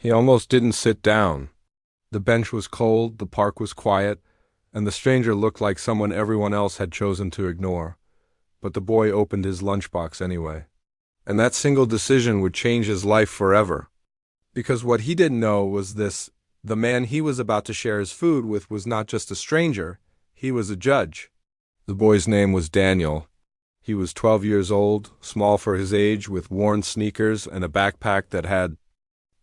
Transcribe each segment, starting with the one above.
He almost didn't sit down. The bench was cold, the park was quiet, and the stranger looked like someone everyone else had chosen to ignore. But the boy opened his lunchbox anyway. And that single decision would change his life forever. Because what he didn't know was this: the man he was about to share his food with was not just a stranger, he was a judge. The boy's name was Daniel. He was 12 years old, small for his age, with worn sneakers and a backpack that had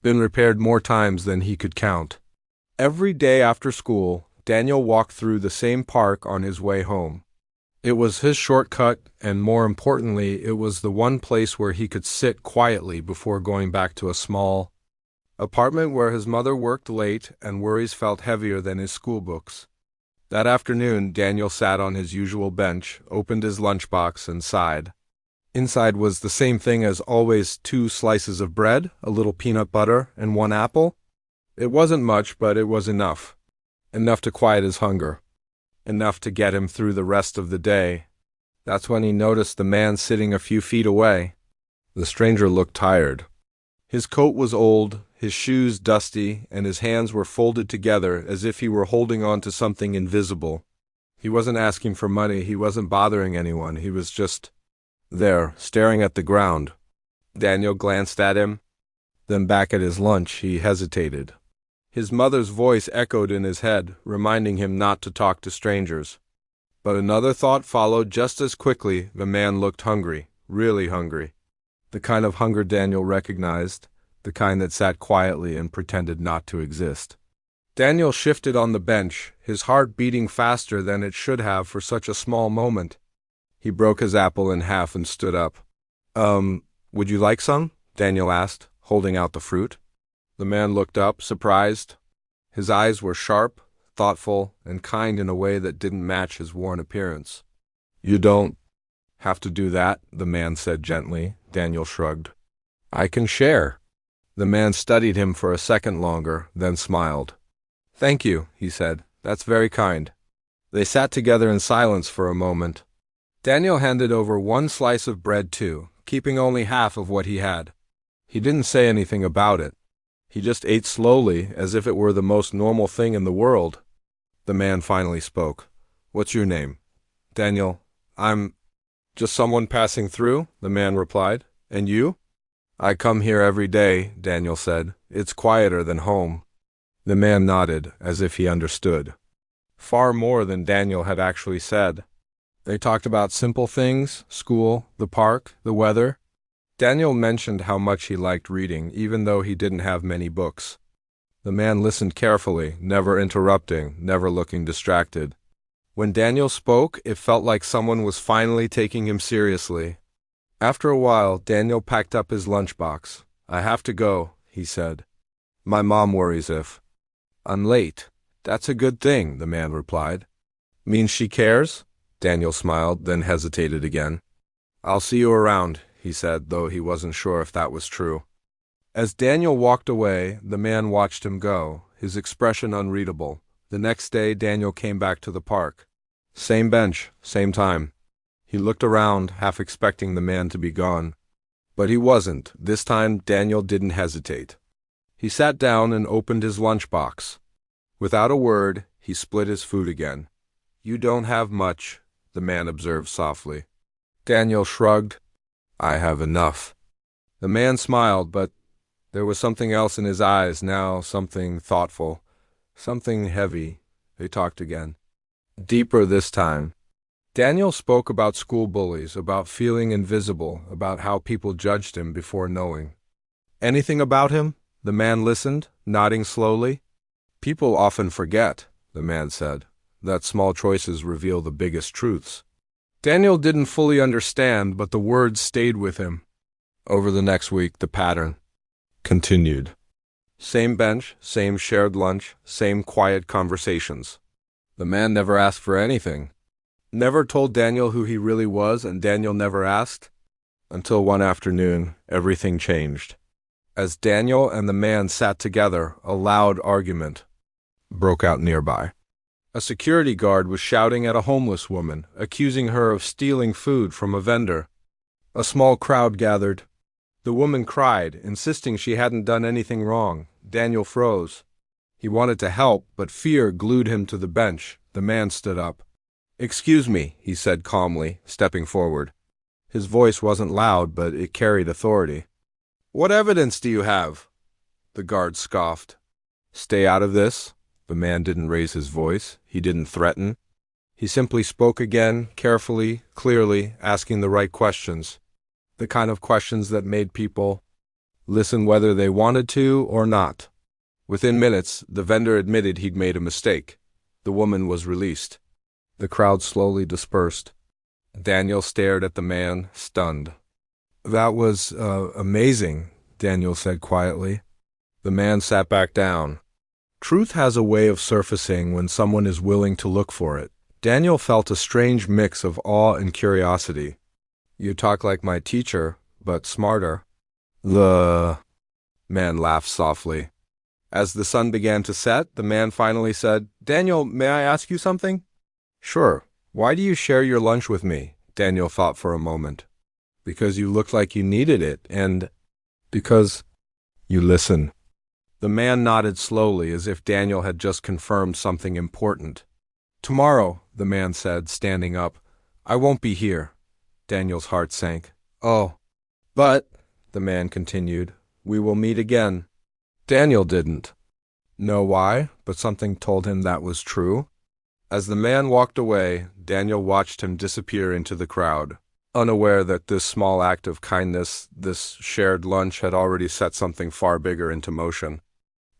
been repaired more times than he could count. Every day after school, Daniel walked through the same park on his way home. It was his shortcut, and more importantly, it was the one place where he could sit quietly before going back to a small apartment where his mother worked late and worries felt heavier than his school books. That afternoon, Daniel sat on his usual bench, opened his lunchbox, and sighed. Inside was the same thing as always: 2 slices of bread, a little peanut butter, and 1 apple. It wasn't much, but it was enough. Enough to quiet his hunger. Enough to get him through the rest of the day. That's when he noticed the man sitting a few feet away. The stranger looked tired. His coat was old, his shoes dusty, and his hands were folded together as if he were holding on to something invisible. He wasn't asking for money, he wasn't bothering anyone, he was just there, staring at the ground. Daniel glanced at him, then back at his lunch. He hesitated. His mother's voice echoed in his head, reminding him not to talk to strangers. But another thought followed just as quickly. The man looked hungry, really hungry. The kind of hunger Daniel recognized, the kind that sat quietly and pretended not to exist. Daniel shifted on the bench, his heart beating faster than it should have for such a small moment. He broke his apple in half and stood up. Would you like some?" Daniel asked, holding out the fruit. The man looked up, surprised. His eyes were sharp, thoughtful, and kind in a way that didn't match his worn appearance. "You don't have to do that," the man said gently. Daniel shrugged. "I can share." The man studied him for a second longer, then smiled. "Thank you," he said. "That's very kind." They sat together in silence for a moment. Daniel handed over 1 slice of bread too, keeping only half of what he had. He didn't say anything about it. He just ate slowly, as if it were the most normal thing in the world. The man finally spoke. "What's your name?" "Daniel. I'm just someone passing through," the man replied. "And you?" "I come here every day," Daniel said. "It's quieter than home." The man nodded, as if he understood. Far more than Daniel had actually said. They talked about simple things: school, the park, the weather. Daniel mentioned how much he liked reading, even though he didn't have many books. The man listened carefully, never interrupting, never looking distracted. When Daniel spoke, it felt like someone was finally taking him seriously. After a while, Daniel packed up his lunchbox. "I have to go," he said. "My mom worries if I'm late." "That's a good thing," the man replied. "Means she cares?" Daniel smiled, then hesitated again. "I'll see you around," he said, though he wasn't sure if that was true. As Daniel walked away, the man watched him go, his expression unreadable. The next day, Daniel came back to the park. Same bench, same time. He looked around, half expecting the man to be gone. But he wasn't. This time, Daniel didn't hesitate. He sat down and opened his lunchbox. Without a word, he split his food again. "You don't have much," the man observed softly. Daniel shrugged. "I have enough." The man smiled, but there was something else in his eyes now, something thoughtful, something heavy. They talked again. Deeper this time. Daniel spoke about school bullies, about feeling invisible, about how people judged him before knowing. "Anything about him?" The man listened, nodding slowly. "People often forget," the man said, "that small choices reveal the biggest truths." Daniel didn't fully understand, but the words stayed with him. Over the next week, the pattern continued. Same bench, same shared lunch, same quiet conversations. The man never asked for anything. Never told Daniel who he really was, and Daniel never asked. Until one afternoon, everything changed. As Daniel and the man sat together, a loud argument broke out nearby. A security guard was shouting at a homeless woman, accusing her of stealing food from a vendor. A small crowd gathered. The woman cried, insisting she hadn't done anything wrong. Daniel froze. He wanted to help, but fear glued him to the bench. The man stood up. "Excuse me," he said calmly, stepping forward. His voice wasn't loud, but it carried authority. "What evidence do you have?" The guard scoffed. "Stay out of this." The man didn't raise his voice. He didn't threaten. He simply spoke again, carefully, clearly, asking the right questions. The kind of questions that made people listen whether they wanted to or not. Within minutes, the vendor admitted he'd made a mistake. The woman was released. The crowd slowly dispersed. Daniel stared at the man, stunned. "That was, amazing," Daniel said quietly. The man sat back down. Truth has a way of surfacing when someone is willing to look for it. Daniel felt a strange mix of awe and curiosity. "You talk like my teacher, but smarter." The man laughed softly. As the sun began to set, the man finally said, "Daniel, may I ask you something?" "Sure. Why do you share your lunch with me?" Daniel thought for a moment. "Because you looked like you needed it, and because you listen." The man nodded slowly, as if Daniel had just confirmed something important. "Tomorrow," the man said, standing up, "I won't be here." Daniel's heart sank. "Oh, but," the man continued, "we will meet again." Daniel didn't know why, but something told him that was true. As the man walked away, Daniel watched him disappear into the crowd, unaware that this small act of kindness, this shared lunch, had already set something far bigger into motion.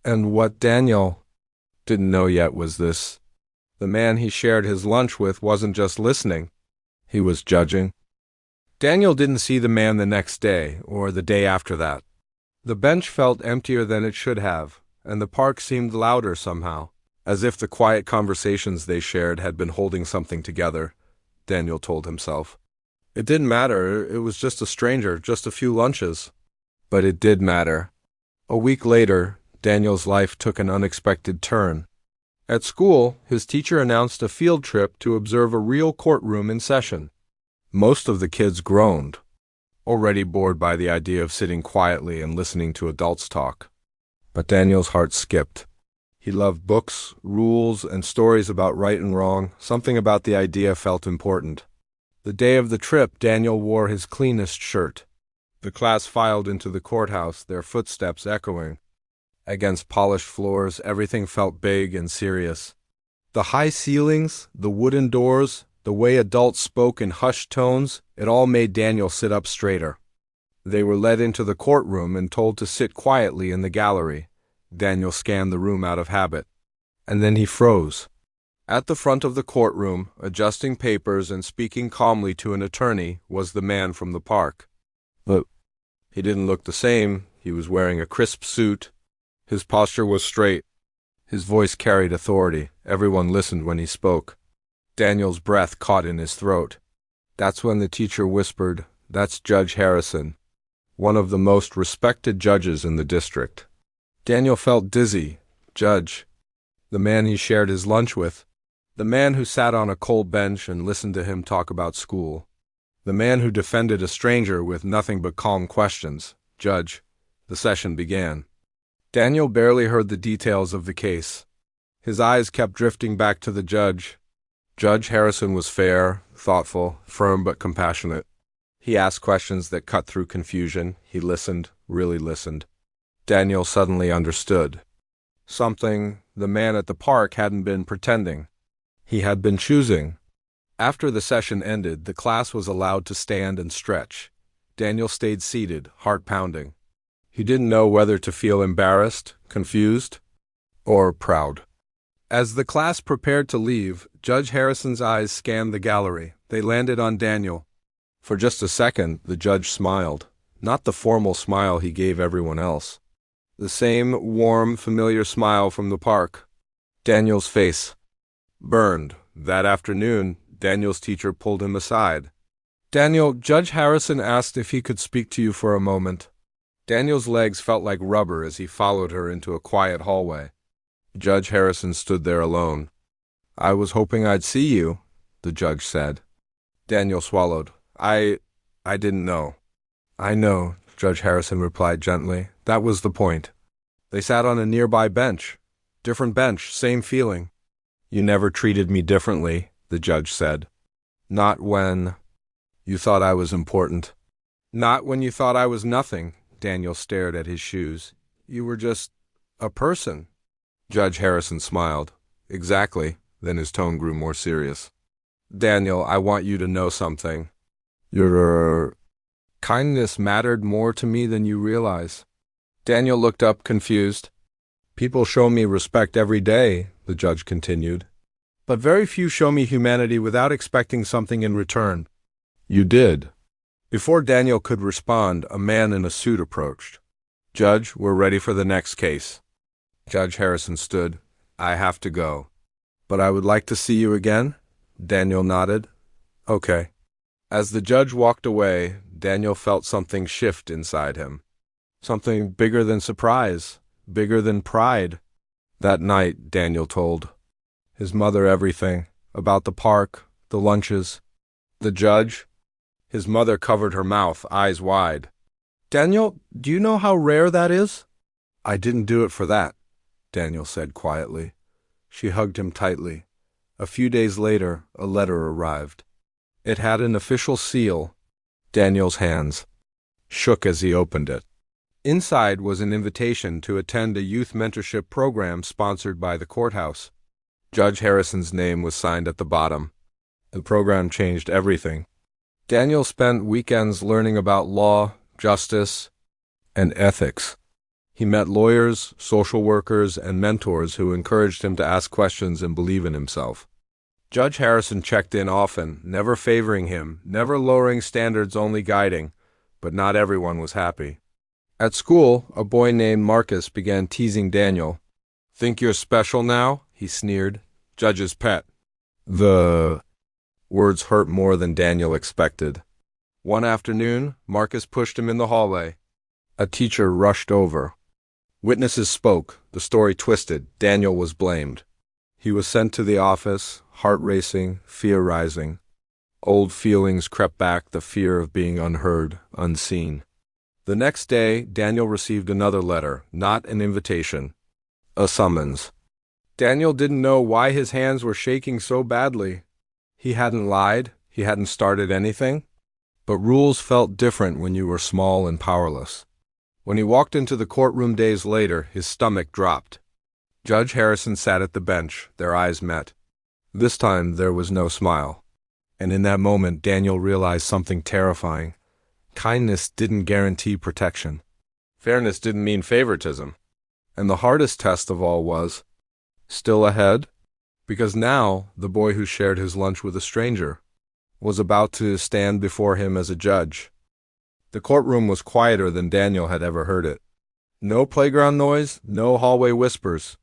And what Daniel didn't know yet was this: the man he shared his lunch with wasn't just listening, he was judging. Daniel didn't see the man the next day, or the day after that. The bench felt emptier than it should have, and the park seemed louder somehow, as if the quiet conversations they shared had been holding something together, Daniel told himself. It didn't matter, it was just a stranger, just a few lunches. But it did matter. A week later, Daniel's life took an unexpected turn. At school, his teacher announced a field trip to observe a real courtroom in session. Most of the kids groaned, already bored by the idea of sitting quietly and listening to adults talk. But Daniel's heart skipped. He loved books, rules, and stories about right and wrong. Something about the idea felt important. The day of the trip, Daniel wore his cleanest shirt. The class filed into the courthouse, their footsteps echoing. Against polished floors, everything felt big and serious. The high ceilings, the wooden doors, the way adults spoke in hushed tones, it all made Daniel sit up straighter. They were led into the courtroom and told to sit quietly in the gallery. Daniel scanned the room out of habit. And then he froze. At the front of the courtroom, adjusting papers and speaking calmly to an attorney, was the man from the park. But he didn't look the same. He was wearing a crisp suit. His posture was straight. His voice carried authority. Everyone listened when he spoke. Daniel's breath caught in his throat. That's when the teacher whispered, "That's Judge Harrison, one of the most respected judges in the district." Daniel felt dizzy. Judge. The man he shared his lunch with. The man who sat on a cold bench and listened to him talk about school. The man who defended a stranger with nothing but calm questions. Judge. The session began. Daniel barely heard the details of the case. His eyes kept drifting back to the judge. Judge Harrison was fair, thoughtful, firm but compassionate. He asked questions that cut through confusion. He listened, really listened. Daniel suddenly understood. Something the man at the park hadn't been pretending. He had been choosing. After the session ended, the class was allowed to stand and stretch. Daniel stayed seated, heart pounding. He didn't know whether to feel embarrassed, confused, or proud. As the class prepared to leave, Judge Harrison's eyes scanned the gallery. They landed on Daniel. For just a second, the judge smiled. Not the formal smile he gave everyone else. The same warm, familiar smile from the park. Daniel's face burned. That afternoon, Daniel's teacher pulled him aside. "Daniel, Judge Harrison asked if he could speak to you for a moment." Daniel's legs felt like rubber as he followed her into a quiet hallway. Judge Harrison stood there alone. "I was hoping I'd see you," the judge said. Daniel swallowed. I didn't know." "I know," Judge Harrison replied gently. "That was the point." They sat on a nearby bench. Different bench, same feeling. You never treated me differently, the judge said. Not when you thought I was important. Not when you thought I was nothing. Daniel stared at his shoes. You were just a person. Judge Harrison smiled. Exactly. Then his tone grew more serious. Daniel, I want you to know something. Your kindness mattered more to me than you realize. Daniel looked up, confused. People show me respect every day, the judge continued. But very few show me humanity without expecting something in return. You did. Before Daniel could respond, a man in a suit approached. Judge, we're ready for the next case. Judge Harrison stood. I have to go. But I would like to see you again? Daniel nodded. Okay. As the judge walked away, Daniel felt something shift inside him. Something bigger than surprise, bigger than pride. That night, Daniel told his mother everything, about the park, the lunches, the judge. His mother covered her mouth, eyes wide. Daniel, do you know how rare that is? I didn't do it for that, Daniel said quietly. She hugged him tightly. A few days later, a letter arrived. It had an official seal. Daniel's hands shook as he opened it. Inside was an invitation to attend a youth mentorship program sponsored by the courthouse. Judge Harrison's name was signed at the bottom. The program changed everything. Daniel spent weekends learning about law, justice, and ethics. He met lawyers, social workers, and mentors who encouraged him to ask questions and believe in himself. Judge Harrison checked in often, never favoring him, never lowering standards, only guiding, but not everyone was happy. At school, a boy named Marcus began teasing Daniel. Think you're special now? He sneered. Judge's pet. The words hurt more than Daniel expected. One afternoon, Marcus pushed him in the hallway. A teacher rushed over. Witnesses spoke. The story twisted. Daniel was blamed. He was sent to the office, heart racing, fear rising. Old feelings crept back, the fear of being unheard, unseen. The next day, Daniel received another letter, not an invitation, a summons. Daniel didn't know why his hands were shaking so badly. He hadn't lied, he hadn't started anything. But rules felt different when you were small and powerless. When he walked into the courtroom days later, his stomach dropped. Judge Harrison sat at the bench, their eyes met. This time there was no smile. And in that moment, Daniel realized something terrifying. Kindness didn't guarantee protection. Fairness didn't mean favoritism. And the hardest test of all was, still ahead? Because now, the boy who shared his lunch with a stranger was about to stand before him as a judge. The courtroom was quieter than Daniel had ever heard it. No playground noise, no hallway whispers.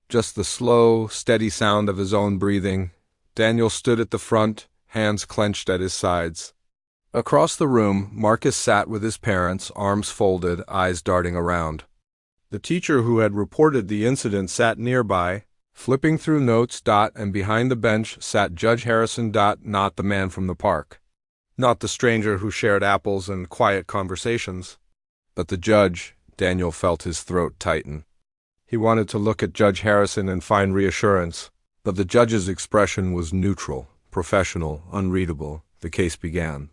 Just the slow, steady sound of his own breathing. Daniel stood at the front, hands clenched at his sides. Across the room, Marcus sat with his parents, arms folded, eyes darting around. The teacher who had reported the incident sat nearby, flipping through notes. And behind the bench sat Judge Harrison. Not the man from the park. Not the stranger who shared apples and quiet conversations. But the judge. Daniel felt his throat tighten. He wanted to look at Judge Harrison and find reassurance, but the judge's expression was neutral, professional, unreadable. The case began.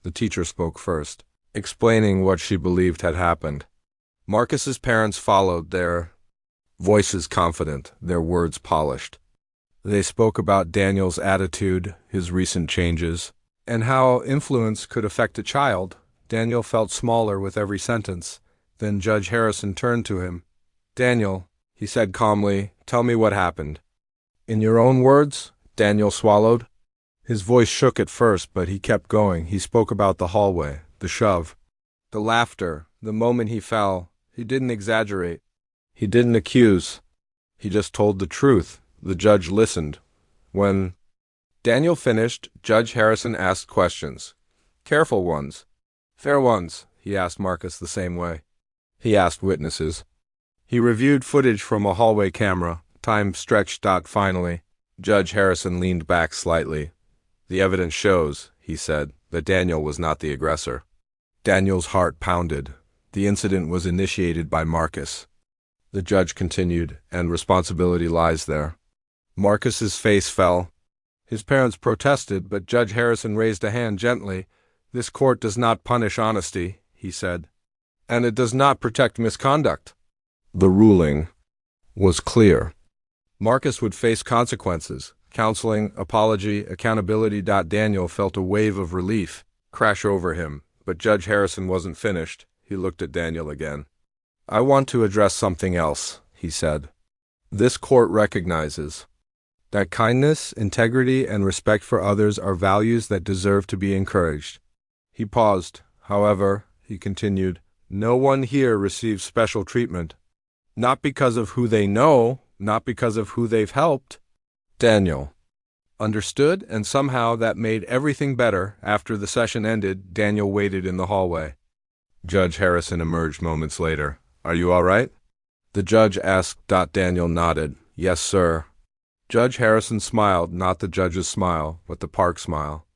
The teacher spoke first, explaining what she believed had happened. Marcus's parents followed, their voices confident, their words polished. They spoke about Daniel's attitude, his recent changes, and how influence could affect a child. Daniel felt smaller with every sentence. Then Judge Harrison turned to him. Daniel, he said calmly, tell me what happened. In your own words? Daniel swallowed. His voice shook at first, but he kept going. He spoke about the hallway, the shove, the laughter, the moment he fell. He didn't exaggerate. He didn't accuse. He just told the truth. The judge listened. When Daniel finished, Judge Harrison asked questions. Careful ones. Fair ones, he asked Marcus the same way. He asked witnesses. He reviewed footage from a hallway camera. Time stretched. Finally, Judge Harrison leaned back slightly. The evidence shows, he said, that Daniel was not the aggressor. Daniel's heart pounded. The incident was initiated by Marcus. The judge continued, and responsibility lies there. Marcus's face fell. His parents protested, but Judge Harrison raised a hand gently. This court does not punish honesty, he said, and it does not protect misconduct. The ruling was clear. Marcus would face consequences, counseling, apology, accountability. Daniel felt a wave of relief crash over him, but Judge Harrison wasn't finished. He looked at Daniel again. I want to address something else, he said. This court recognizes that kindness, integrity, and respect for others are values that deserve to be encouraged. He paused. However, he continued, no one here receives special treatment. Not because of who they know, not because of who they've helped. Daniel understood, and somehow that made everything better. After the session ended, Daniel waited in the hallway. Judge Harrison emerged moments later. Are you all right? The judge asked. Daniel nodded. Yes, sir. Judge Harrison smiled, not the judge's smile, but the park smile.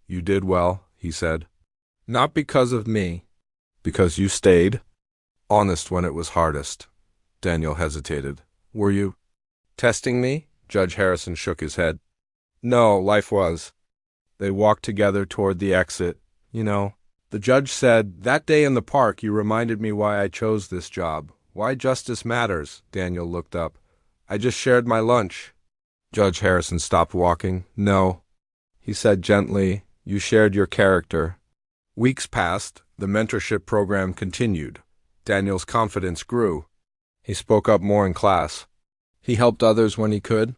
You did well, he said. Not because of me. Because you stayed? Honest when it was hardest. Daniel hesitated. Were you testing me? Judge Harrison shook his head. No, life was. They walked together toward the exit. You know, the judge said, that day in the park you reminded me why I chose this job. Why justice matters. Daniel looked up. I just shared my lunch. Judge Harrison stopped walking. No, he said gently, you shared your character. Weeks passed. The mentorship program continued. Daniel's confidence grew. He spoke up more in class. He helped others when he could,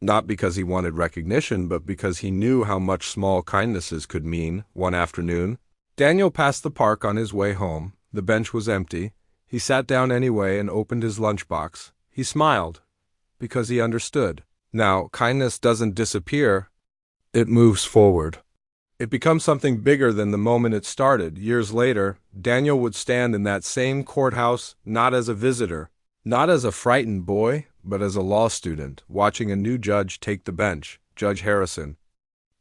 not because he wanted recognition, but because he knew how much small kindnesses could mean. One afternoon, Daniel passed the park on his way home. The bench was empty. He sat down anyway and opened his lunchbox. He smiled, because he understood. Now, kindness doesn't disappear. It moves forward. It becomes something bigger than the moment it started. Years later, Daniel would stand in that same courthouse, not as a visitor, not as a frightened boy, but as a law student, watching a new judge take the bench. Judge Harrison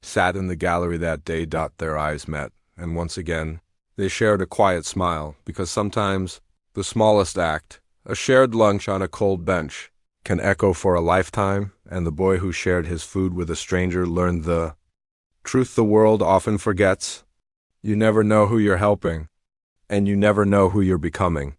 sat in the gallery that day. Their eyes met, and once again, they shared a quiet smile, because sometimes the smallest act, a shared lunch on a cold bench, can echo for a lifetime. And the boy who shared his food with a stranger learned the truth the world often forgets. You never know who you're helping, and you never know who you're becoming.